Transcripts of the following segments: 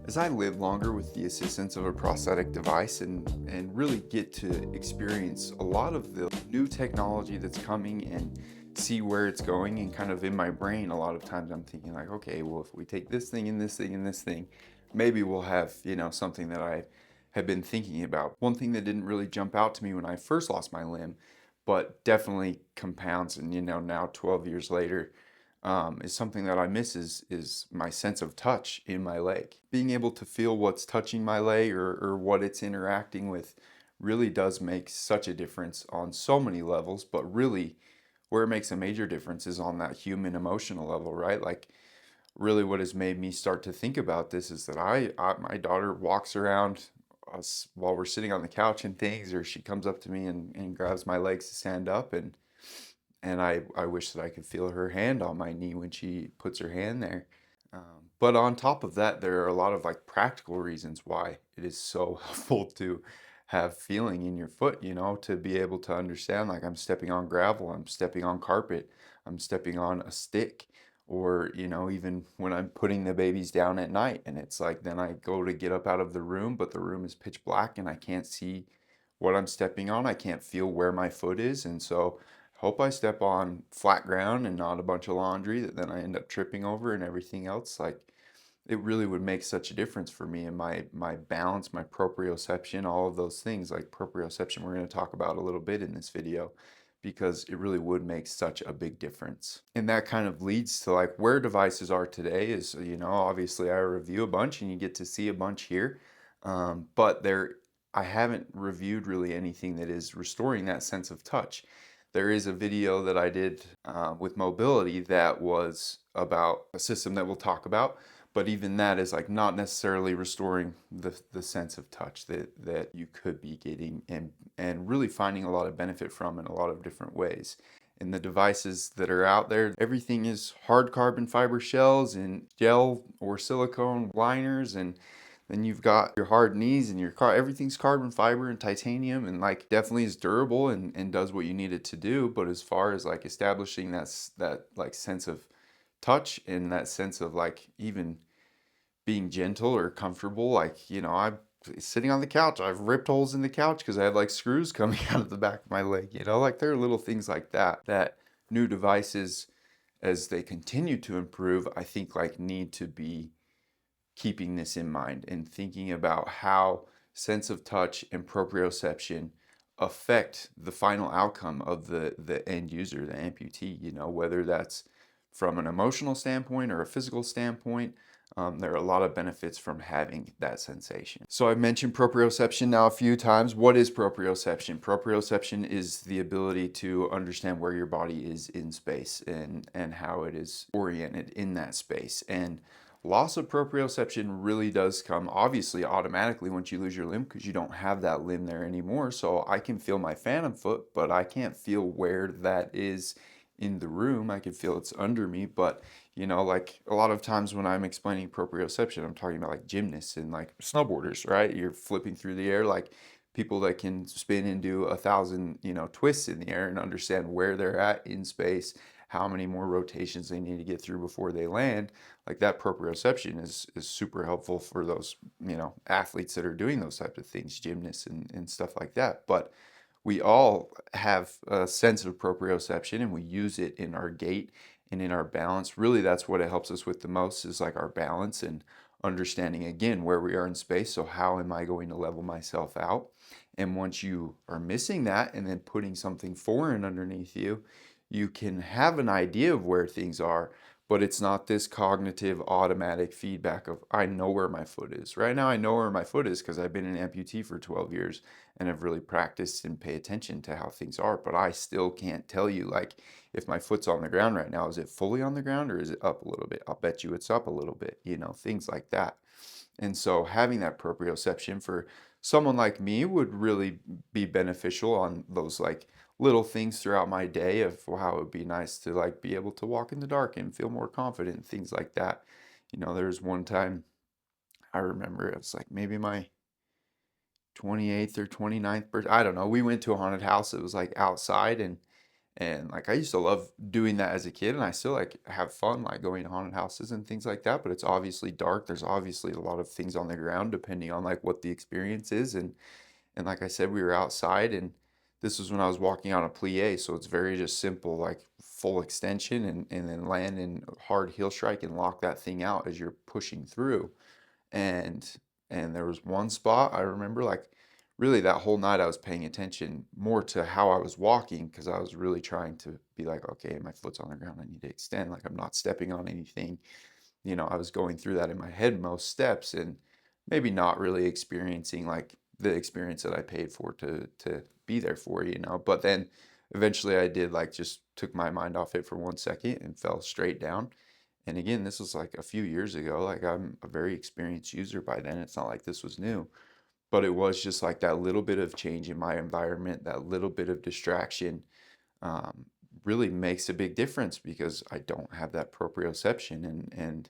As I live longer with the assistance of a prosthetic device and really get to experience a lot of the new technology that's coming and see where it's going, and kind of in my brain a lot of times I'm thinking like, okay, well, if we take this thing and this thing and this thing, maybe we'll have, something that I have been thinking about. One thing that didn't really jump out to me when I first lost my limb, but definitely compounds, and now 12 years later, is something that I miss is my sense of touch in my leg. Being able to feel what's touching my leg, or what it's interacting with, really does make such a difference on so many levels. But really, where it makes a major difference is on that human emotional level, right? Like, really what has made me start to think about this is that my daughter walks around us while we're sitting on the couch and things, or she comes up to me and grabs my legs to stand up, and I wish that I could feel her hand on my knee when she puts her hand there. But on top of that, there are a lot of like practical reasons why it is so helpful to have feeling in your foot, to be able to understand, like, I'm stepping on gravel, I'm stepping on carpet, I'm stepping on a stick, or, even when I'm putting the babies down at night, and it's like, then I go to get up out of the room, but the room is pitch black and I can't see what I'm stepping on. I can't feel where my foot is. And so hope I step on flat ground and not a bunch of laundry that then I end up tripping over and everything else. Like, it really would make such a difference for me and my balance, my proprioception, all of those things. Like proprioception, we're going to talk about a little bit in this video, because it really would make such a big difference. And that kind of leads to like where devices are today is, obviously I review a bunch and you get to see a bunch here. But I haven't reviewed really anything that is restoring that sense of touch. There is a video that I did with mobility that was about a system that we'll talk about, but even that is like not necessarily restoring the sense of touch that you could be getting, and really finding a lot of benefit from in a lot of different ways. And the devices that are out there, everything is hard carbon fiber shells and gel or silicone liners, and then you've got your hard knees and your car. Everything's carbon fiber and titanium, and like definitely is durable and does what you need it to do. But as far as like establishing that like sense of touch, and that sense of like even being gentle or comfortable, like, I'm sitting on the couch, I've ripped holes in the couch because I have like screws coming out of the back of my leg. Like, there are little things like that new devices, as they continue to improve, I think like need to be keeping this in mind and thinking about how sense of touch and proprioception affect the final outcome of the end user, the amputee, whether that's from an emotional standpoint or a physical standpoint. There are a lot of benefits from having that sensation. So I've mentioned proprioception now a few times. What is proprioception? Proprioception is the ability to understand where your body is in space, and how it is oriented in that space. And loss of proprioception really does come obviously automatically once you lose your limb, because you don't have that limb there anymore. So I can feel my phantom foot, but I can't feel where that is in the room. I can feel it's under me, but like a lot of times when I'm explaining proprioception, I'm talking about like gymnasts and like snowboarders, right? You're flipping through the air, like people that can spin and do 1,000, twists in the air, and understand where they're at in space, how many more rotations they need to get through before they land. Like, that proprioception is super helpful for those, athletes that are doing those types of things, gymnasts and stuff like that. But we all have a sense of proprioception, and we use it in our gait and in our balance. Really, that's what it helps us with the most, is like our balance and understanding again where we are in space. So how am I going to level myself out? And once you are missing that and then putting something foreign underneath you, you can have an idea of where things are, but it's not this cognitive automatic feedback of, I know where my foot is. Right now I know where my foot is because I've been an amputee for 12 years and have really practiced and pay attention to how things are, but I still can't tell you, like, if my foot's on the ground right now, is it fully on the ground or is it up a little bit? I'll bet you it's up a little bit, things like that. And so having that proprioception for someone like me would really be beneficial on those like little things throughout my day, of how it would be nice to like be able to walk in the dark and feel more confident, things like that. There's one time I remember, it was like maybe my 28th or 29th birthday. I don't know. We went to a haunted house. It was like outside, And like I used to love doing that as a kid, and I still like have fun like going to haunted houses and things like that, but it's obviously dark. There's obviously a lot of things on the ground depending on like what the experience is. And like I said, we were outside, and this was when I was walking on a plie, so it's very just simple, like full extension, and then land in hard heel strike and lock that thing out as you're pushing through. And there was one spot I remember, like really that whole night I was paying attention more to how I was walking, because I was really trying to be like, okay, my foot's on the ground, I need to extend, like I'm not stepping on anything. I was going through that in my head most steps, and maybe not really experiencing like the experience that I paid for to be there for. But then eventually I did, like, just took my mind off it for 1 second and fell straight down. And again, this was like a few years ago. Like, I'm a very experienced user by then. It's not like this was new, but it was just like that little bit of change in my environment, that little bit of distraction, um, really makes a big difference, because I don't have that proprioception, and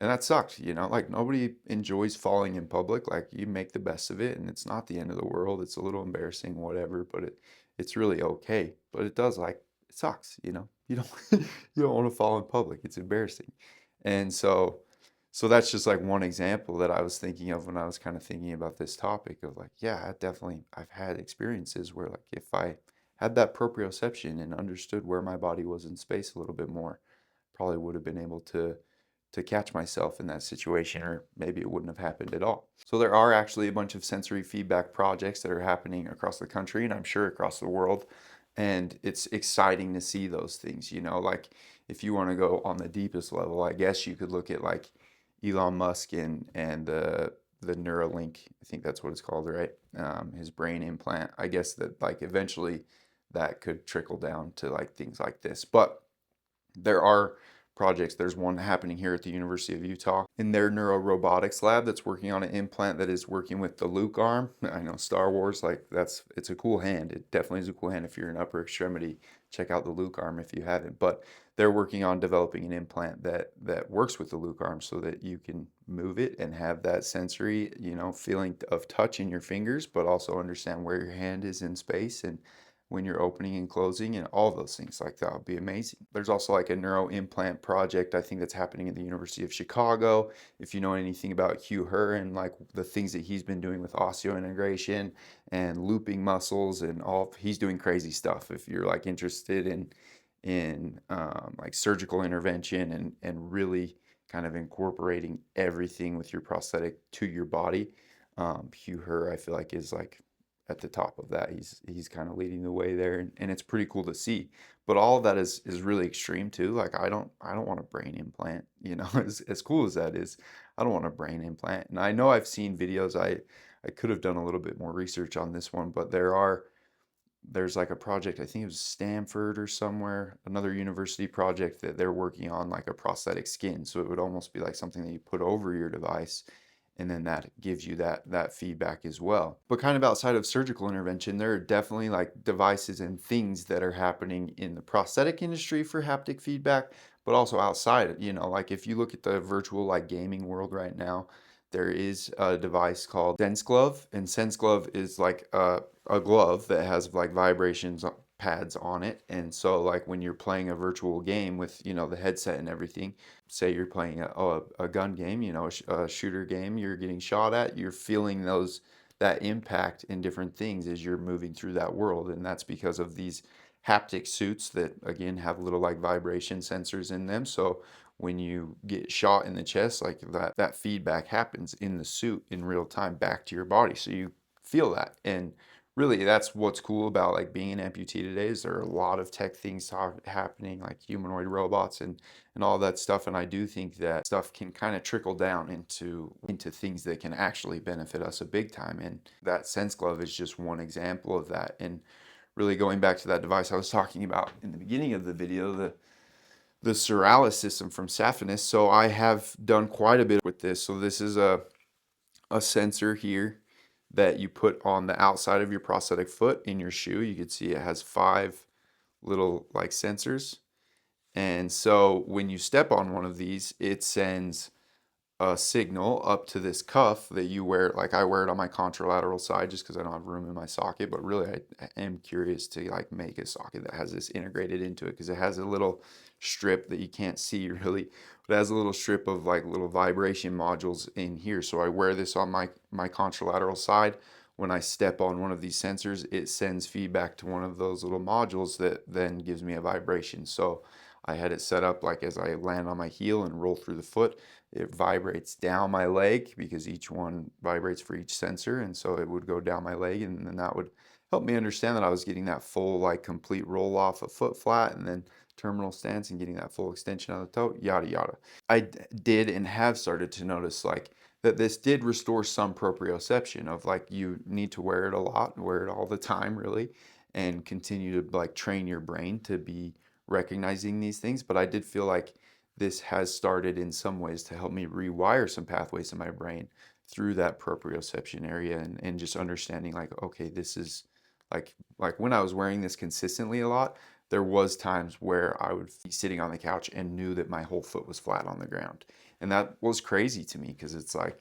that sucked. Like, nobody enjoys falling in public. Like, you make the best of it, and it's not the end of the world. It's a little embarrassing, whatever, but it's really okay. But it does, like, it sucks. You don't you don't want to fall in public. It's embarrassing. And so that's just like one example that I was thinking of when I was kind of thinking about this topic of like, yeah, I've had experiences where, like, if I had that proprioception and understood where my body was in space a little bit more, probably would have been able to catch myself in that situation, or maybe it wouldn't have happened at all. So there are actually a bunch of sensory feedback projects that are happening across the country, and I'm sure across the world. And it's exciting to see those things. Like, if you want to go on the deepest level, I guess you could look at like Elon Musk and the Neuralink. I think that's what it's called, right? His brain implant. I guess that like eventually that could trickle down to like things like this. But there are projects. There's one happening here at the University of Utah in their neurorobotics lab that's working on an implant that is working with the Luke arm. I know Star Wars, like it's a cool hand. It definitely is a cool hand if you're in upper extremity. Check out the Luke arm if you haven't. But they're working on developing an implant that works with the Luke arm so that you can move it and have that sensory, feeling of touch in your fingers, but also understand where your hand is in space and when you're opening and closing, and all those things. Like, that would be amazing. There's also like a neuro implant project, I think, that's happening at the University of Chicago. If you know anything about Hugh Herr and like the things that he's been doing with osseointegration and looping muscles and all, he's doing crazy stuff. If you're like interested in like surgical intervention and really kind of incorporating everything with your prosthetic to your body, Hugh Herr, I feel like, is like at the top of that. He's kind of leading the way there, and it's pretty cool to see. But all of that is really extreme too. Like, I don't want a brain implant. As cool as that is, I don't want a brain implant. And I know I've seen videos. I could have done a little bit more research on this one, but there's like a project, I think it was Stanford or somewhere, another university project, that they're working on like a prosthetic skin. So it would almost be like something that you put over your device, and then that gives you that feedback as well. But kind of outside of surgical intervention, there are definitely like devices and things that are happening in the prosthetic industry for haptic feedback, but also outside. Like, if you look at the virtual like gaming world right now, there is a device called Sense Glove, and Sense Glove is like a glove that has like vibrations pads on it. And so like when you're playing a virtual game with the headset and everything, say you're playing a gun game, a shooter game, you're getting shot at, you're feeling that impact in different things as you're moving through that world. And that's because of these haptic suits that, again, have little like vibration sensors in them. So when you get shot in the chest, like that feedback happens in the suit in real time back to your body, so you feel that. And really, that's what's cool about like being an amputee today, is there are a lot of tech things happening, like humanoid robots and all that stuff. And I do think that stuff can kind of trickle down into things that can actually benefit us a big time. And that Sense Glove is just one example of that. And really, going back to that device I was talking about in the beginning of the video, the Suralis system from Saphinus. So I have done quite a bit with this. So this is a sensor here that you put on the outside of your prosthetic foot in your shoe. You can see it has 5 little like sensors. And so when you step on one of these, it sends a signal up to this cuff that you wear. Like I wear it on my contralateral side just because I don't have room in my socket, but really I am curious to like make a socket that has this integrated into it, because it has a little strip that you can't see really, but it has a little strip of like little vibration modules in here. So I wear this on my contralateral side. When I step on one of these sensors, it sends feedback to one of those little modules that then gives me a vibration. So I had it set up like as I land on my heel and roll through the foot, it vibrates down my leg, because each one vibrates for each sensor. And so it would go down my leg, and then that would help me understand that I was getting that full, like complete roll off of foot flat, and then terminal stance, and getting that full extension of the toe, yada yada. I did and have started to notice like that this did restore some proprioception of like you need to wear it a lot, wear it all the time really, and continue to like train your brain to be recognizing these things. But I did feel like this has started in some ways to help me rewire some pathways in my brain through that proprioception area, and just understanding like, okay, this is like when I was wearing this consistently a lot, there was times where I would be sitting on the couch and knew that my whole foot was flat on the ground. And that was crazy to me, because it's like,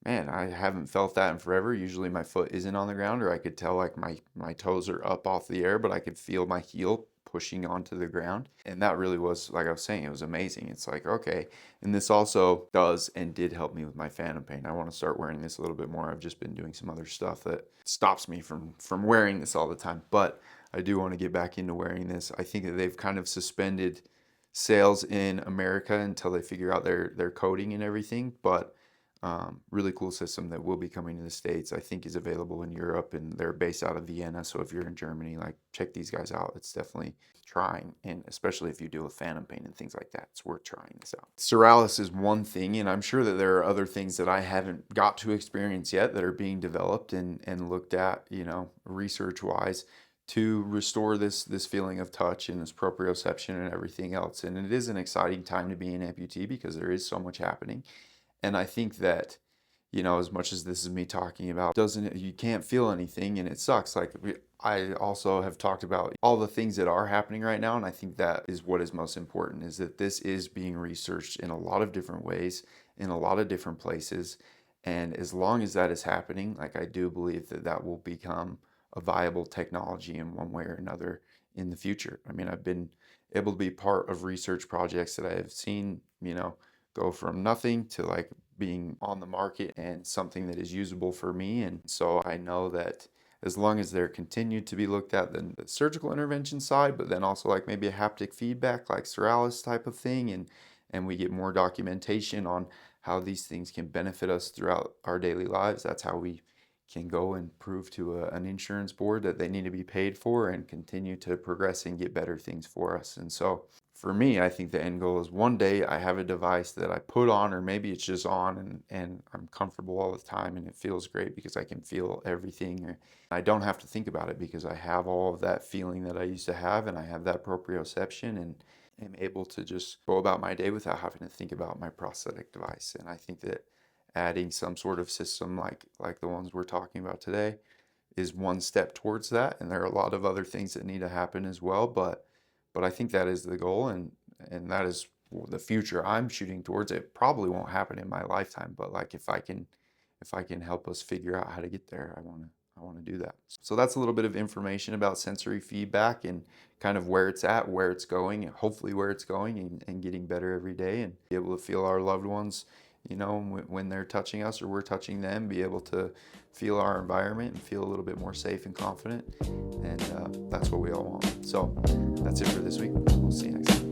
man, I haven't felt that in forever. Usually my foot isn't on the ground, or I could tell like my toes are up off the air, but I could feel my heel pushing onto the ground. And that really was, like I was saying, it was amazing. It's like, okay. And this also does and did help me with my phantom pain. I want to start wearing this a little bit more. I've just been doing some other stuff that stops me from wearing this all the time. But I do want to get back into wearing this. I think that they've kind of suspended sales in America until they figure out their coding and everything. But really cool system that will be coming to the States. I think is available in Europe, and they're based out of Vienna. So if you're in Germany, like check these guys out. It's definitely trying, and especially if you deal with phantom pain and things like that, it's worth trying this out. Psoriasis is one thing, and I'm sure that there are other things that I haven't got to experience yet that are being developed and looked at, research wise, to restore this feeling of touch and this proprioception and everything else. And it is an exciting time to be an amputee because there is so much happening. And I think that, as much as this is me talking about, you can't feel anything and it sucks. Like I also have talked about all the things that are happening right now. And I think that is what is most important, is that this is being researched in a lot of different ways, in a lot of different places. And as long as that is happening, like I do believe that that will become a viable technology in one way or another in the future. I mean, I've been able to be part of research projects that I have seen, go from nothing to like being on the market and something that is usable for me. And so I know that as long as they're continued to be looked at, then the surgical intervention side, but then also like maybe a haptic feedback, like Seralis type of thing, and we get more documentation on how these things can benefit us throughout our daily lives. That's how we can go and prove to an insurance board that they need to be paid for and continue to progress and get better things for us. And so for me, I think the end goal is one day I have a device that I put on, or maybe it's just on, and I'm comfortable all the time and it feels great because I can feel everything. I don't have to think about it because I have all of that feeling that I used to have, and I have that proprioception, and am able to just go about my day without having to think about my prosthetic device. And I think that adding some sort of system like the ones we're talking about today is one step towards that. And there are a lot of other things that need to happen as well, but I think that is the goal, and that is the future I'm shooting towards. It probably won't happen in my lifetime, but like if I can help us figure out how to get there, I want to do that. So that's a little bit of information about sensory feedback and kind of where it's at, where it's going, and hopefully where it's going, and getting better every day, and be able to feel our loved ones, when they're touching us or we're touching them, be able to feel our environment and feel a little bit more safe and confident. And that's what we all want. So that's it for this week. We'll see you next time.